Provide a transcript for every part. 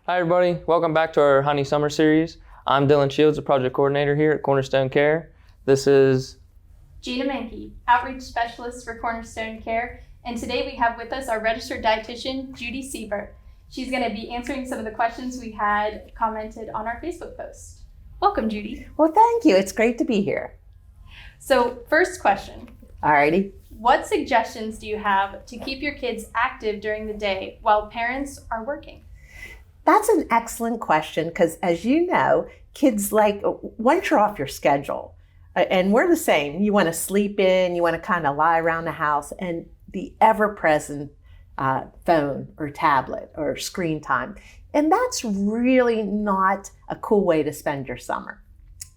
Hi everybody, welcome back to our Honey Summer Series. I'm Dylan Shields, the project coordinator here at Cornerstone Care. This is Gina Mankey, Outreach Specialist for Cornerstone Care, and today we have with us our registered dietitian, Judy Siebert. She's going to be answering some of the questions we had commented on our Facebook post. Welcome, Judy. Well, thank you. It's great to be here. So, first question. Alrighty. What suggestions do you have to keep your kids active during the day while parents are working? That's an excellent question because, as you know, kids like, once you're off your schedule, and we're the same, you want to sleep in, you want to kind of lie around the house, and the ever-present phone or tablet or screen time. And that's really not a cool way to spend your summer.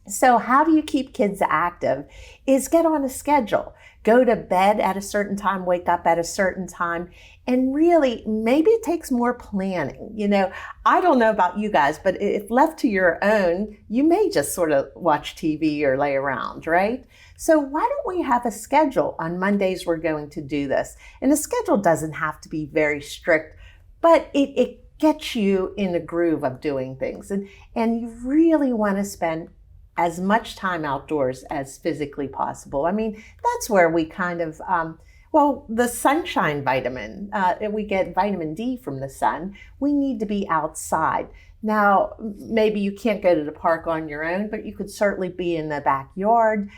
So how do you keep kids active is get on a schedule. Go to bed at a certain time, wake up at a certain time, and really maybe it takes more planning. You know, I don't know about you guys, but if left to your own, you may just sort of watch TV or lay around, right? So why don't we have a schedule? On Mondays, we're going to do this. And the schedule doesn't have to be very strict, but it gets you in the groove of doing things. And you really want to spend as much time outdoors as physically possible. I mean, that's where we kind of, the sunshine vitamin, we get vitamin D from the sun. We need to be outside. Now, maybe you can't go to the park on your own, but you could certainly be in the backyard,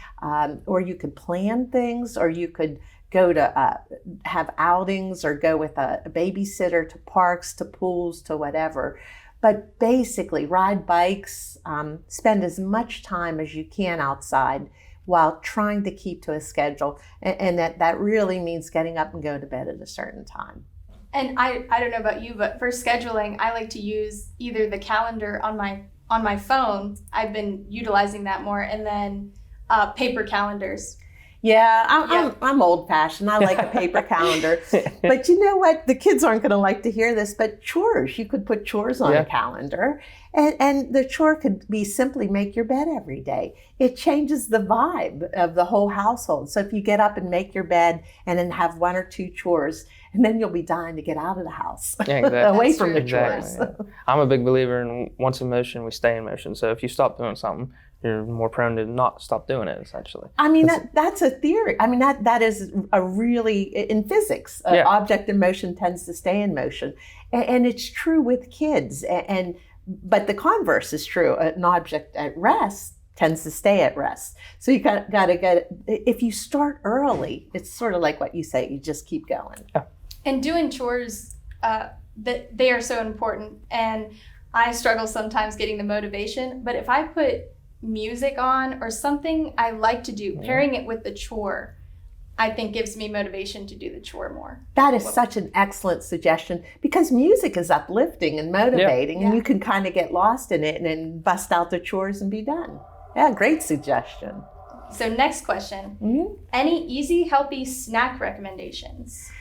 or you could plan things, or you could go to have outings or go with a babysitter to parks, to pools, to whatever. But basically, ride bikes, spend as much time as you can outside while trying to keep to a schedule. And that really means getting up and going to bed at a certain time. And I don't know about you, but for scheduling, I like to use either the calendar on my phone. I've been utilizing that more, and then paper calendars. Yeah, I'm old-fashioned. I like a paper calendar. But you know what? The kids aren't going to like to hear this, but chores. You could put chores on a calendar. And the chore could be simply make your bed every day. It changes the vibe of the whole household. So if you get up and make your bed and then have one or two chores, and then you'll be dying to get out of the house, away from the chores. Yeah. I'm a big believer in once in motion, we stay in motion. So if you stop doing something, you're more prone to not stop doing it, essentially. I mean, that's a theory. I mean, that is a really, in physics, object in motion tends to stay in motion. And it's true with kids. But the converse is true. An object at rest tends to stay at rest. So you got to get, if you start early, it's sort of like what you say, you just keep going. Yeah. And doing chores, that they are so important. And I struggle sometimes getting the motivation. But if I put music on or something I like to do, pairing it with the chore, I think gives me motivation to do the chore more. That is such an excellent suggestion because music is uplifting and motivating, and you can kind of get lost in it and then bust out the chores and be done. Yeah, great suggestion. So next question, any easy, healthy snack recommendations?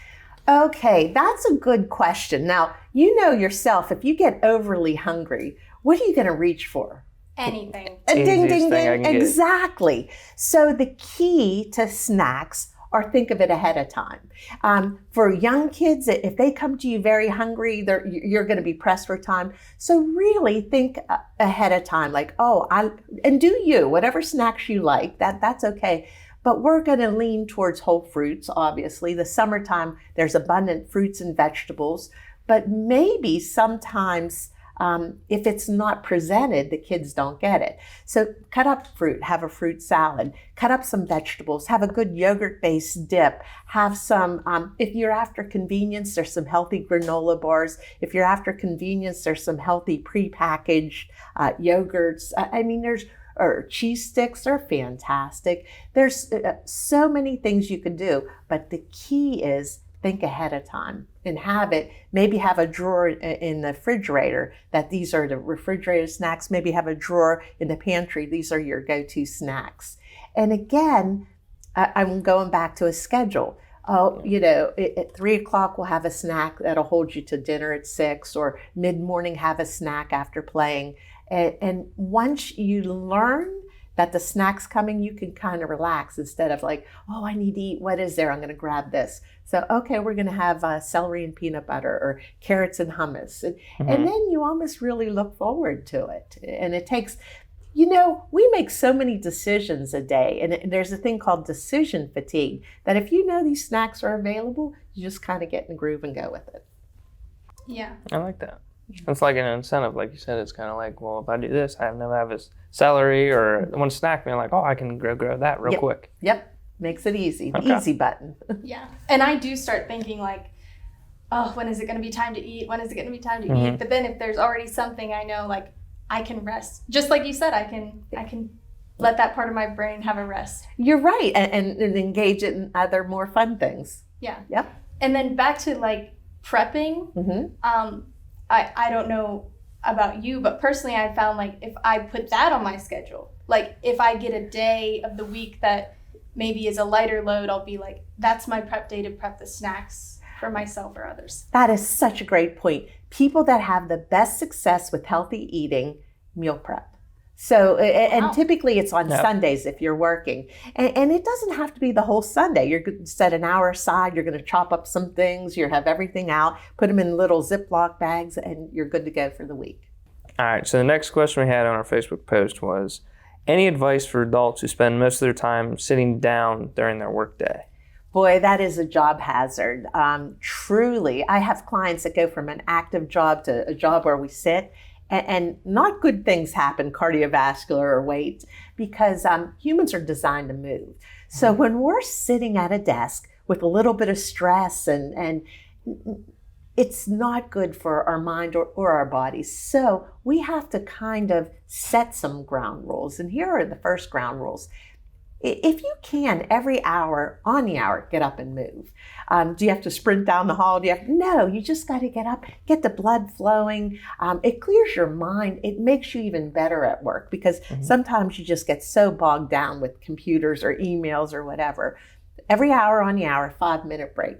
Okay, that's a good question. Now, you know yourself, if you get overly hungry, what are you going to reach for? Anything. Ding, ding, ding. Exactly. So the key to snacks are think of it ahead of time. For young kids, if they come to you very hungry, you're going to be pressed for time. So really think ahead of time, like, and do whatever snacks you like, that's okay. But we're going to lean towards whole fruits, obviously. The summertime, there's abundant fruits and vegetables, but maybe sometimes if it's not presented, the kids don't get it. So cut up fruit, have a fruit salad, cut up some vegetables, have a good yogurt-based dip, have some, if you're after convenience, there's some healthy granola bars. If you're after convenience, there's some healthy prepackaged yogurts. Or cheese sticks are fantastic. There's so many things you can do, but the key is think ahead of time and maybe have a drawer in the refrigerator that these are the refrigerated snacks. Maybe have a drawer in the pantry. These are your go-to snacks. And again, I'm going back to a schedule. At 3 o'clock, we'll have a snack that'll hold you to dinner at 6, or mid-morning have a snack after playing. And once you learn that the snack's coming, you can kind of relax instead of like, oh, I need to eat. What is there? I'm going to grab this. So, okay, we're going to have celery and peanut butter or carrots and hummus. And then you almost really look forward to it. And it takes, we make so many decisions a day. And there's a thing called decision fatigue that if you know these snacks are available, you just kind of get in the groove and go with it. Yeah. I like that. It's like an incentive, like you said. It's kind of like, well, if I do this, I know I have this celery or one snack, being like, oh, I can grow that real quick. Yep, makes it easy. The easy button. Yeah, and I do start thinking like, oh, when is it going to be time to eat? When is it going to be time to eat? But then if there's already something, I know like I can rest. Just like you said, I can let that part of my brain have a rest. You're right, and engage it in other more fun things. Yeah. Yep. And then back to like prepping. I don't know about you, but personally I found like if I put that on my schedule, like if I get a day of the week that maybe is a lighter load, I'll be like, that's my prep day to prep the snacks for myself or others. That is such a great point. People that have the best success with healthy eating meal prep. So, and typically it's on Sundays if you're working. And it doesn't have to be the whole Sunday. You're going to set an hour aside, you're going to chop up some things, you have everything out, put them in little Ziploc bags, and you're good to go for the week. All right, so the next question we had on our Facebook post was, any advice for adults who spend most of their time sitting down during their workday? Boy, that is a job hazard. Truly, I have clients that go from an active job to a job where we sit, and not good things happen, cardiovascular or weight, because humans are designed to move. So when we're sitting at a desk with a little bit of stress, and it's not good for our mind or our bodies. So we have to kind of set some ground rules. And here are the first ground rules. If you can, every hour, on the hour, get up and move. Do you have to sprint down the hall? No, you just got to get up, get the blood flowing. It clears your mind. It makes you even better at work because sometimes you just get so bogged down with computers or emails or whatever. Every hour on the hour, 5-minute break.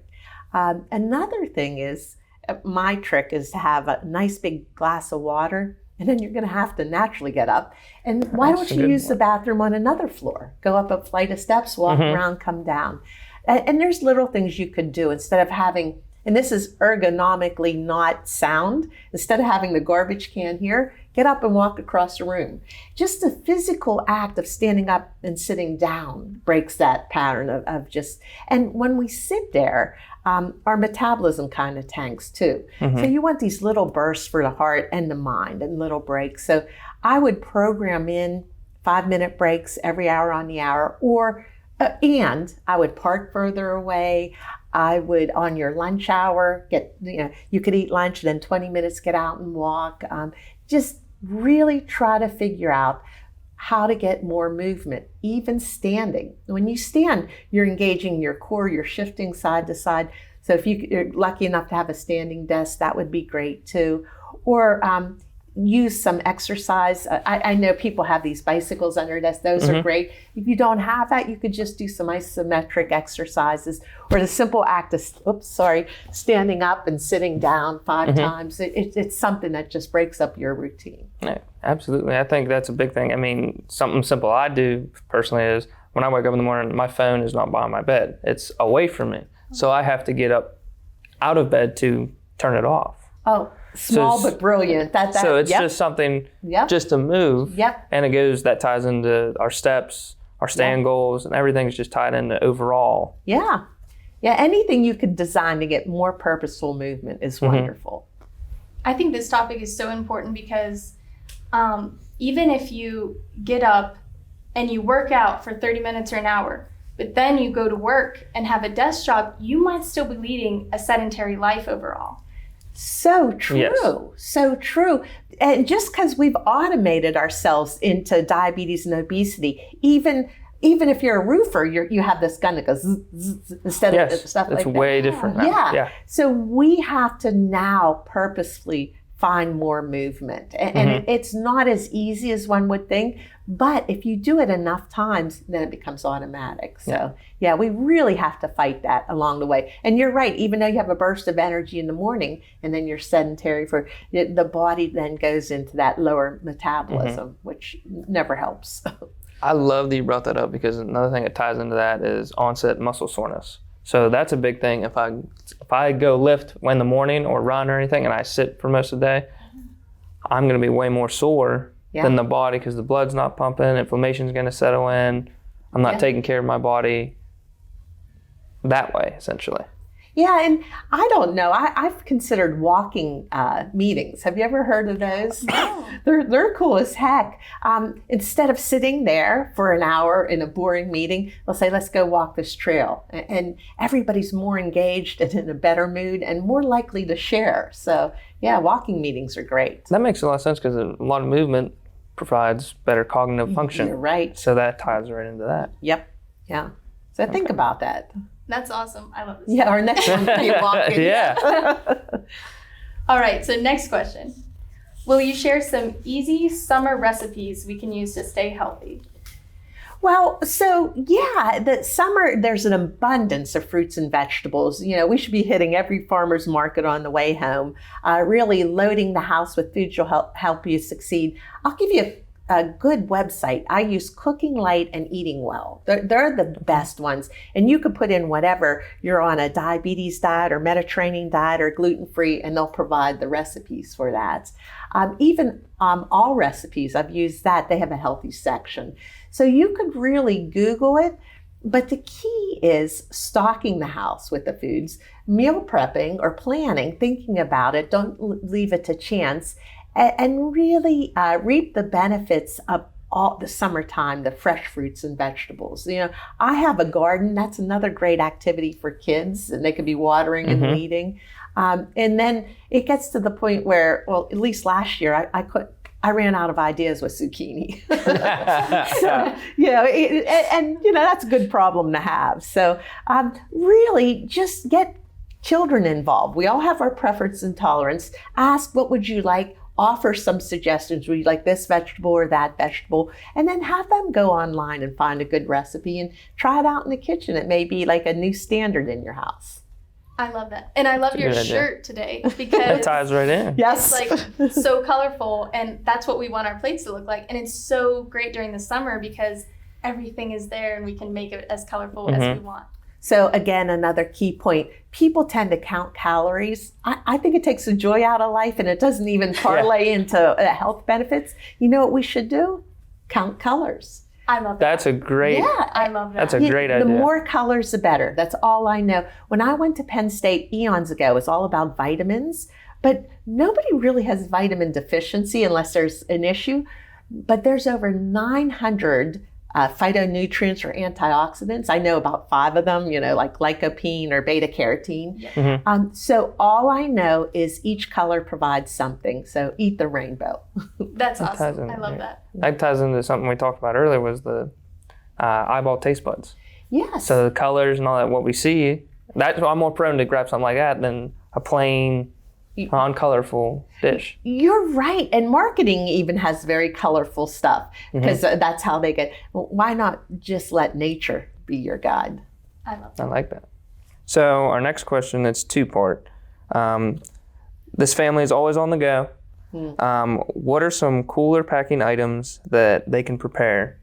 Another thing is, my trick is to have a nice big glass of water. And then you're going to have to naturally get up. And why don't you use the bathroom on another floor? Go up a flight of steps, walk around, come down. And there's little things you could do instead of having, and this is ergonomically not sound, instead of having the garbage can here, get up and walk across the room. Just the physical act of standing up and sitting down breaks that pattern of just, and when we sit there, our metabolism kind of tanks too. So you want these little bursts for the heart and the mind and little breaks. So I would program in 5-minute breaks every hour on the hour, or and I would park further away. I would, on your lunch hour, you could eat lunch and then 20 minutes get out and walk. Just really try to figure out how to get more movement, even standing. When you stand, you're engaging your core, you're shifting side to side. So if you're lucky enough to have a standing desk, that would be great too. Or use some exercise. I know people have these bicycles on their desk. Those are great. If you don't have that, you could just do some isometric exercises or the simple act of, standing up and sitting down 5 times. It's something that just breaks up your routine. Yeah, absolutely. I think that's a big thing. I mean, something simple I do personally is when I wake up in the morning, my phone is not by my bed. It's away from me. So I have to get up out of bed to turn it off. Oh, small but brilliant. So it's just something just to move. And that ties into our steps, our stand goals, and everything's just tied into overall. Yeah, anything you could design to get more purposeful movement is wonderful. I think this topic is so important because even if you get up and you work out for 30 minutes or an hour, but then you go to work and have a desk job, you might still be leading a sedentary life overall. So true. Yes. So true. And just because we've automated ourselves into diabetes and obesity, even if you're a roofer, you have this gun that goes zzz, zzz, instead of stuff like that. It's way different now. Yeah. So we have to now purposefully find more movement. And it's not as easy as one would think, but if you do it enough times, then it becomes automatic. So we really have to fight that along the way. And you're right, even though you have a burst of energy in the morning and then you're sedentary the body then goes into that lower metabolism, which never helps. I love that you brought that up because another thing that ties into that is onset muscle soreness. So that's a big thing. If I go lift in the morning or run or anything and I sit for most of the day, I'm going to be way more sore than the body because the blood's not pumping, inflammation's going to settle in. I'm not taking care of my body that way, essentially. Yeah, and I don't know. I've considered walking meetings. Have you ever heard of those? No. They're cool as heck. Instead of sitting there for an hour in a boring meeting, they'll say, let's go walk this trail. And everybody's more engaged and in a better mood and more likely to share. So yeah, walking meetings are great. That makes a lot of sense because a lot of movement provides better cognitive function. You're right. So that ties right into that. Yep. Yeah. So think about that. That's awesome. I love this. Yeah, our next one will be walking. Yeah. All right, so next question. Will you share some easy summer recipes we can use to stay healthy? Well, so yeah, the summer, there's an abundance of fruits and vegetables. You know, we should be hitting every farmer's market on the way home, really loading the house with foods will help you succeed. I'll give you a good website. I use Cooking Light and Eating Well. They're the best ones. And you can put in whatever. You're on a diabetes diet or Mediterranean diet or gluten-free, and they'll provide the recipes for that. Even All Recipes, I've used that. They have a healthy section. So you could really Google it. But the key is stocking the house with the foods, meal prepping or planning, thinking about it. Don't leave it to chance. And really reap the benefits of all the summertime, the fresh fruits and vegetables. You know, I have a garden. That's another great activity for kids, and they could be watering and weeding. And then it gets to the point where, well, at least last year, I ran out of ideas with zucchini. So, you know, and you know, that's a good problem to have. So really just get children involved. We all have our preference and tolerance. Ask, what would you like? Offer some suggestions. Would you like this vegetable or that vegetable? And then have them go online and find a good recipe and try it out in the kitchen. It may be like a new standard in your house. I love that. And I love your shirt today That because ties right in. Yes. it's like so colorful, and that's what we want our plates to look like. And it's so great during the summer because everything is there and we can make it as colorful as we want. So again, another key point, people tend to count calories. I think it takes the joy out of life, and it doesn't even parlay into health benefits. You know what we should do? Count colors. I love that. That's a great, I love that. that's a great idea. The more colors, the better. That's all I know. When I went to Penn State eons ago, it's all about vitamins, but nobody really has vitamin deficiency unless there's an issue. But there's over 900 phytonutrients or antioxidants. I know about 5 of them, you know, like lycopene or beta carotene. So all I know is each color provides something. So eat the rainbow. That's awesome. I love that. That ties into something we talked about earlier was the eyeball taste buds. Yes. So the colors and all that, what we see, I'm more prone to grab something like that than a plain, non-colorful dish. You're right. And marketing even has very colorful stuff because that's how they get. Why not just let nature be your guide? I love I that. like that. So our next question, it's 2-part. This family is always on the go. What are some cooler packing items that they can prepare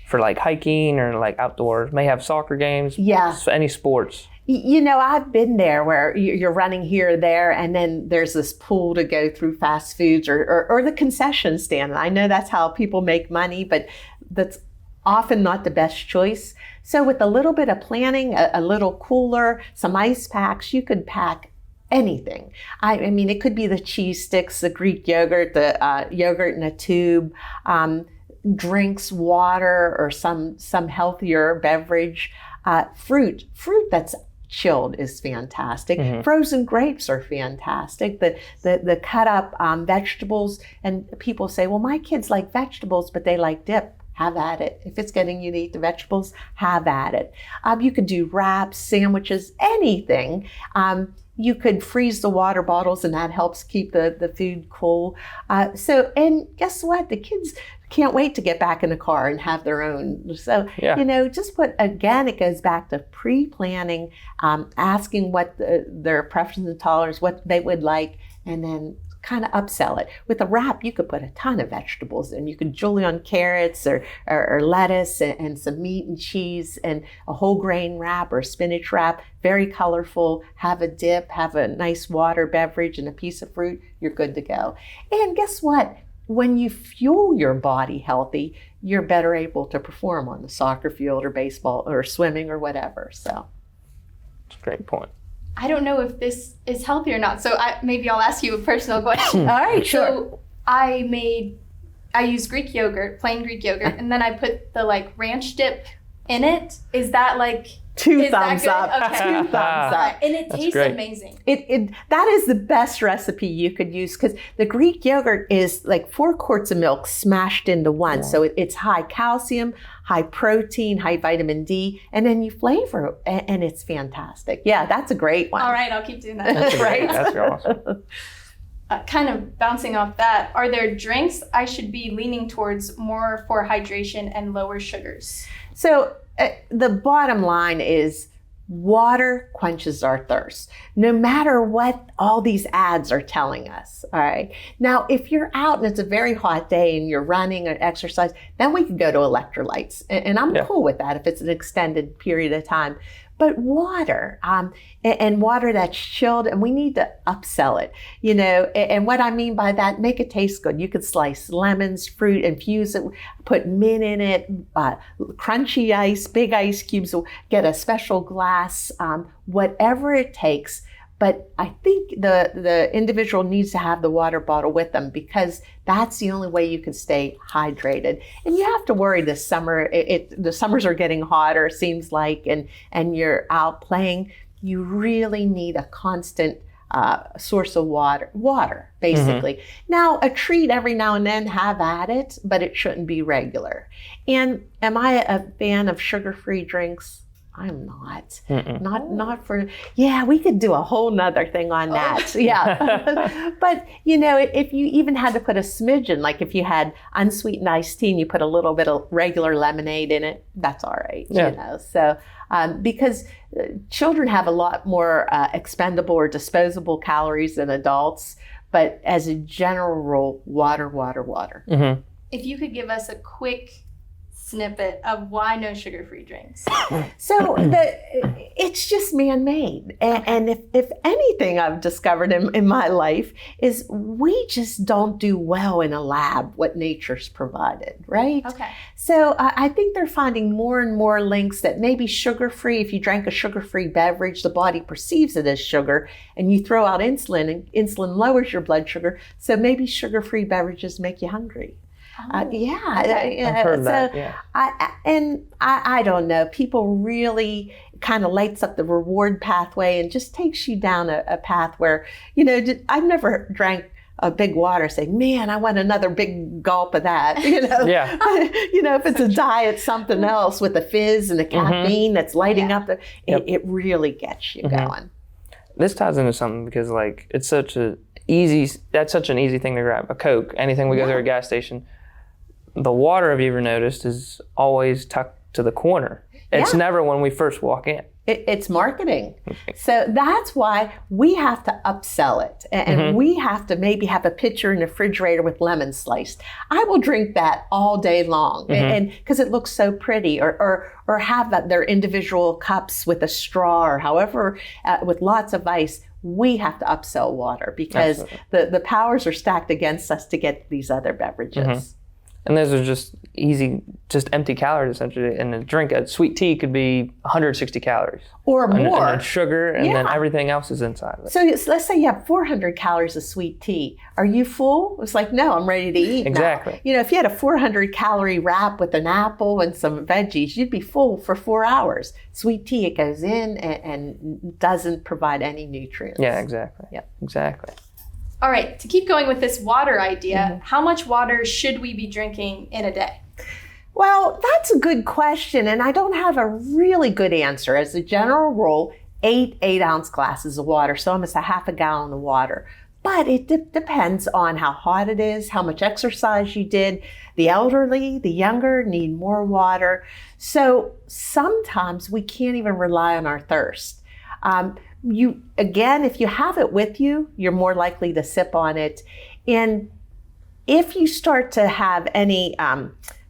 for like hiking or like outdoors? May have soccer games. Yeah. Any sports. You know, I've been there where you're running here or there, and then there's this pool to go through fast foods or the concession stand. I know that's how people make money, but that's often not the best choice. So with a little bit of planning, a little cooler, some ice packs, you could pack anything. I mean, it could be the cheese sticks, the Greek yogurt, the yogurt in a tube, drinks, water, or some healthier beverage. Fruit that's chilled is fantastic. Frozen grapes are fantastic. The cut up vegetables, and people say, well, my kids like vegetables, but they like dip. Have at it. If it's getting you to eat the vegetables, have at it. You could do wraps, sandwiches, anything. You could freeze the water bottles, and that helps keep the food cool. And guess what? The kids can't wait to get back in the car and have their own. So, you know, just it goes back to pre-planning, asking what their preferences and tolerance, what they would like, and then kind of upsell it. With a wrap, you could put a ton of vegetables in. You could julienne carrots or lettuce and some meat and cheese and a whole grain wrap or spinach wrap. Very colorful. Have a dip, have a nice water beverage and a piece of fruit. You're good to go. And guess what? When you fuel your body healthy, you're better able to perform on the soccer field or baseball or swimming or whatever. So, That's a great point. I don't know if this is healthy or not, so maybe I'll ask you a personal question. all right, sure. So I used Greek yogurt, plain Greek yogurt, and then I put the like ranch dip in it. Is that like Two thumbs up. Okay. Two thumbs up. And it That's tastes great. amazing. That is the best recipe you could use because the Greek yogurt is like 4 quarts of milk smashed into one. So it's high calcium, high protein, high vitamin D, and then you flavor it, and it's fantastic. Yeah, that's a great one. All right, I'll keep doing that. That's Right. great. That's awesome. Kind of bouncing off that, are there drinks I should be leaning towards more for hydration and lower sugars? So the bottom line is water quenches our thirst, no matter what all these ads are telling us. All right. Now, if you're out and it's a very hot day and you're running or exercise, then we can go to electrolytes. And I'm cool with that if it's an extended period of time. But water, and water that's chilled, and we need to upsell it, you know. And what I mean by that, make it taste good. You could slice lemons, fruit, infuse it, put mint in it, crunchy ice, big ice cubes, get a special glass, whatever it takes. But I think the individual needs to have the water bottle with them because that's the only way you can stay hydrated. And you have to worry this summer. The summers are getting hotter, it seems like, and you're out playing. You really need a constant source of water, basically. Mm-hmm. Now, a treat every now and then, have at it, but it shouldn't be regular. And am I a fan of sugar-free drinks? I'm not. Not for, yeah, we could do a whole nother thing on that. Yeah. But, you know, if you even had to put a smidgen, like if you had unsweetened iced tea and you put a little bit of regular lemonade in it, that's all right, you know. So, because children have a lot more expendable or disposable calories than adults, but as a general rule, water. Mm-hmm. If you could give us a quick snippet of why no sugar-free drinks. So it's just man-made. And if anything I've discovered in my life is we just don't do well in a lab what nature's provided, right? Okay. So I think they're finding more and more links that maybe sugar-free, if you drank a sugar-free beverage, the body perceives it as sugar, and you throw out insulin, and insulin lowers your blood sugar. So maybe sugar-free beverages make you hungry. Okay. I've heard that, yeah. I don't know. People really kind of lights up the reward pathway and just takes you down a path where, you know, I've never drank a big water saying, man, I want another big gulp of that. You know, Yeah. You know, if it's a diet, something else with the fizz and the caffeine that's lighting up, it really gets you going. This ties into something because like it's such an easy thing to grab. A Coke, anything we go to a gas station. The water, have you ever noticed, is always tucked to the corner. It's never when we first walk in. It's marketing. So that's why we have to upsell it. And we have to maybe have a pitcher in the refrigerator with lemon sliced. I will drink that all day long and because it looks so pretty, or have their individual cups with a straw or however, with lots of ice. We have to upsell water because the powers are stacked against us to get these other beverages. And those are just easy, just empty calories essentially. And a drink, a sweet tea could be 160 calories. Or more. And then sugar, and then everything else is inside of it. So let's say you have 400 calories of sweet tea. Are you full? It's like, no, I'm ready to eat Exactly. now. You know, if you had a 400 calorie wrap with an apple and some veggies, you'd be full for 4 hours. Sweet tea, it goes in and doesn't provide any nutrients. Yeah, exactly. Yep. Exactly. All right, to keep going with this water idea, how much water should we be drinking in a day? Well, that's a good question, and I don't have a really good answer. As a general rule, 8-ounce glasses of water, so almost a half a gallon of water. But it depends on how hot it is, how much exercise you did. The elderly, the younger need more water. So sometimes we can't even rely on our thirst. you, again, if you have it with you, you're more likely to sip on it. And if you start to have any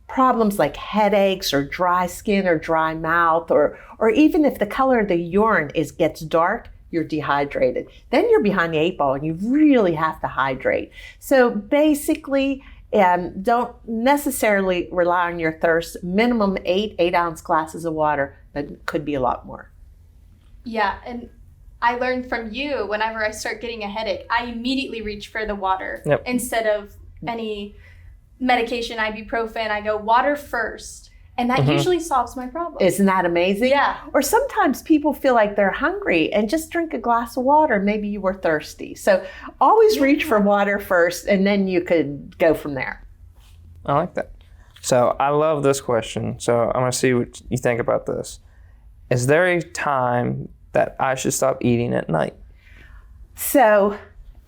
problems like headaches or dry skin or dry mouth, or even if the color of the urine gets dark, you're dehydrated. Then you're behind the 8 ball and you really have to hydrate. So basically, don't necessarily rely on your thirst. Minimum 8-ounce glasses of water, but could be a lot more. Yeah, and I learned from you, whenever I start getting a headache, I immediately reach for the water instead of any medication, ibuprofen. I go water first, and that usually solves my problem. Isn't that amazing? Yeah. Or sometimes people feel like they're hungry and just drink a glass of water. Maybe you were thirsty. So always reach for water first, and then you could go from there. I like that. So I love this question. So I'm going to see what you think about this. Is there a time that I should stop eating at night? So,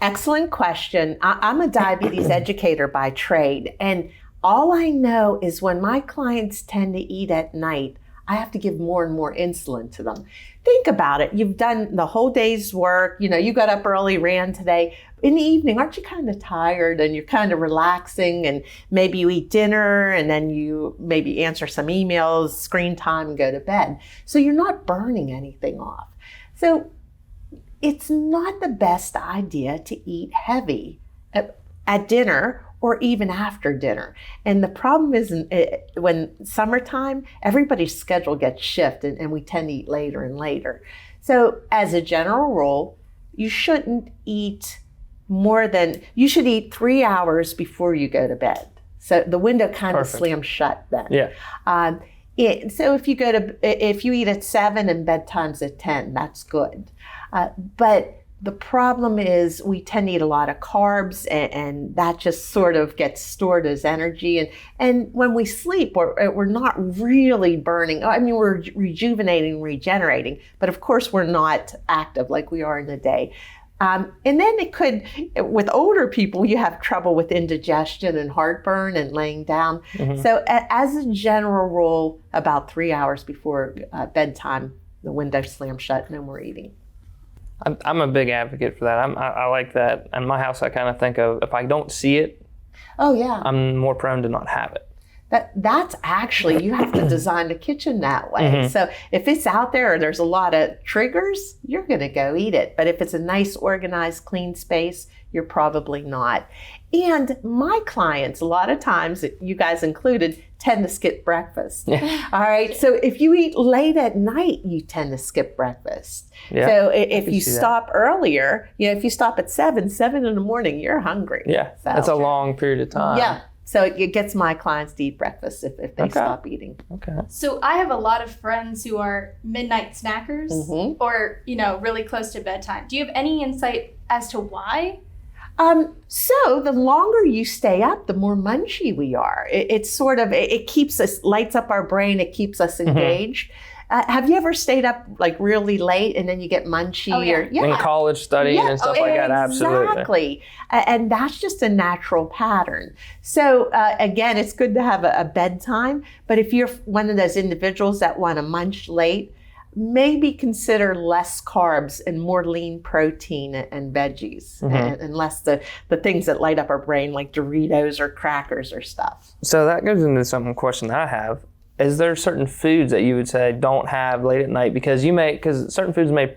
excellent question. I'm a diabetes educator by trade, and all I know is when my clients tend to eat at night, I have to give more and more insulin to them. Think about it. You've done the whole day's work. You got up early, ran today. In the evening, aren't you kind of tired and you're kind of relaxing, and maybe you eat dinner and then you maybe answer some emails, screen time, and go to bed. So you're not burning anything off. So it's not the best idea to eat heavy at dinner or even after dinner. And the problem is when summertime, everybody's schedule gets shifted and we tend to eat later and later. So as a general rule, you shouldn't eat you should eat 3 hours before you go to bed. So the window kind of slams shut then. Yeah. So if you eat at 7 and bedtime's at 10, that's good. But the problem is we tend to eat a lot of carbs, and that just sort of gets stored as energy. And when we sleep, we're not really burning. I mean, we're rejuvenating, regenerating, but of course we're not active like we are in the day. And then it could, with older people, you have trouble with indigestion and heartburn and laying down. Mm-hmm. So as a general rule, about 3 hours before bedtime, the window slams shut and then we're eating. I'm a big advocate for that. I like that. In my house, I kind of think of, if I don't see it, I'm more prone to not have it. That's actually, you have to design the kitchen that way. Mm-hmm. So if it's out there or there's a lot of triggers, you're going to go eat it. But if it's a nice, organized, clean space, you're probably not. And my clients, a lot of times, you guys included, tend to skip breakfast. Yeah. All right. So if you eat late at night, you tend to skip breakfast. Yeah. So if you stop earlier, if you stop at 7 in the morning, you're hungry. Yeah. So, that's a long period of time. Yeah. So it gets my clients to eat breakfast if they stop eating. Okay. So I have a lot of friends who are midnight snackers or, really close to bedtime. Do you have any insight as to why? So the longer you stay up, the more munchy we are. It's sort of, it keeps us, lights up our brain. It keeps us engaged. Have you ever stayed up like really late and then you get munchy? Oh, yeah. In college studying and stuff like that, absolutely. Exactly. And that's just a natural pattern. So again, it's good to have a bedtime, but if you're one of those individuals that want to munch late, maybe consider less carbs and more lean protein and veggies, and less the things that light up our brain like Doritos or crackers or stuff. So that goes into some question that I have. Is there certain foods that you would say don't have late at night because certain foods may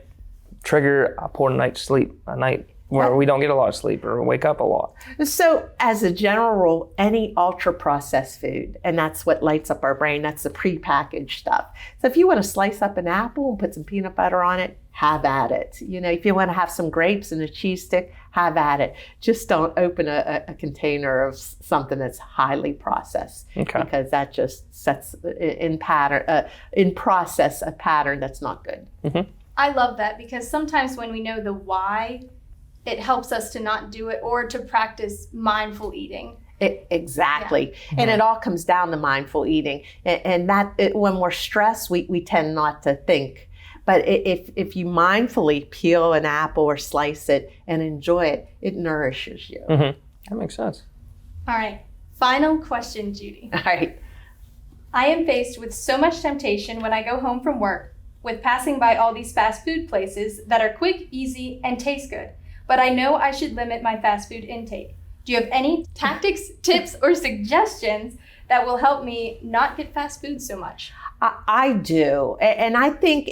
trigger a poor night's sleep, a night where we don't get a lot of sleep or wake up a lot? So as a general rule, any ultra processed food, and that's what lights up our brain, that's the prepackaged stuff. So if you want to slice up an apple and put some peanut butter on it, have at it. If you want to have some grapes and a cheese stick, have at it. Just don't open a container of something that's highly processed, because that just sets in process a pattern that's not good. Mm-hmm. I love that, because sometimes when we know the why, it helps us to not do it or to practice mindful eating. Exactly. Yeah. And it all comes down to mindful eating. And when we're stressed, we tend not to think. But if you mindfully peel an apple or slice it and enjoy it, it nourishes you. Mm-hmm. That makes sense. All right. Final question, Judy. All right. I am faced with so much temptation when I go home from work with passing by all these fast food places that are quick, easy, and taste good. But I know I should limit my fast food intake. Do you have any tactics, tips, or suggestions that will help me not get fast food so much? I do. And I think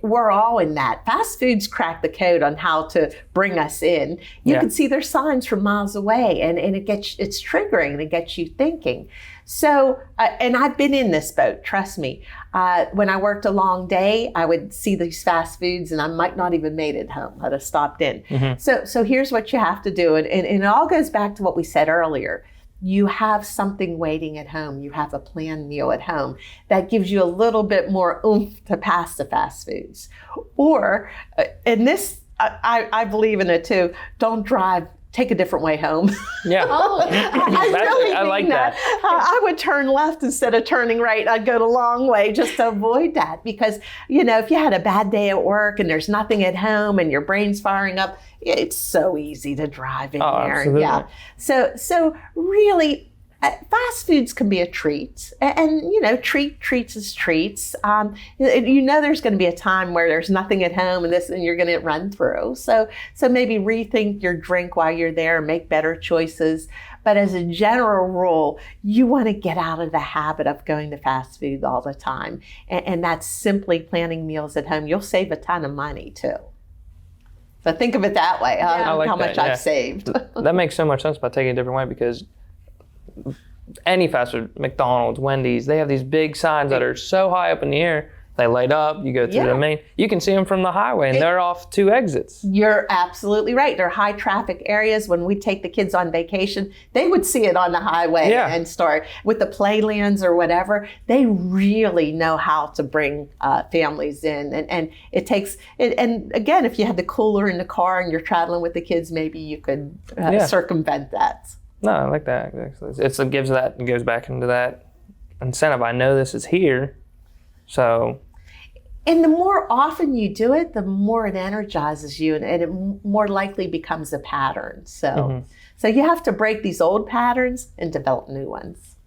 we're all in that. Fast foods crack the code on how to bring us in. You can see their signs from miles away, and it's triggering, and it gets you thinking. So, and I've been in this boat, trust me. When I worked a long day, I would see these fast foods and I might not even made it home. I'd have stopped in. Mm-hmm. So here's what you have to do. And it all goes back to what we said earlier. You have something waiting at home. You have a planned meal at home that gives you a little bit more oomph to pass the fast foods. Or, and this, I believe in it too, don't drive. Take a different way home. Yeah. Oh, I like that. I would turn left instead of turning right. I'd go the long way just to avoid that. Because, you know, if you had a bad day at work and there's nothing at home and your brain's firing up, it's so easy to drive in there. Absolutely. Yeah. So really, fast foods can be a treat, and you know, treats is treats. You know, there's going to be a time where there's nothing at home, and you're going to run through. So maybe rethink your drink while you're there, make better choices. But as a general rule, you want to get out of the habit of going to fast food all the time, and that's simply planning meals at home. You'll save a ton of money too. So think of it that way. I like how that, much yeah. I've saved. That makes so much sense by taking it a different way, because any fast food, McDonald's, Wendy's, they have these big signs that are so high up in the air. They light up, you go through the main, you can see them from the highway, and they're off 2 exits. You're absolutely right. They're high traffic areas. When we take the kids on vacation, they would see it on the highway and start with the playlands or whatever. They really know how to bring families in. And it takes, and again, if you had the cooler in the car and you're traveling with the kids, maybe you could circumvent that. No, I like that. It gives that, it goes back into that incentive. I know this is here, so. And the more often you do it, the more it energizes you, and it more likely becomes a pattern. So you have to break these old patterns and develop new ones.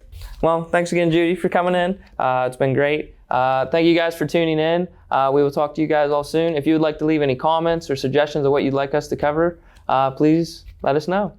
Well, thanks again, Judy, for coming in. It's been great. Thank you guys for tuning in. We will talk to you guys all soon. If you would like to leave any comments or suggestions of what you'd like us to cover, please let us know.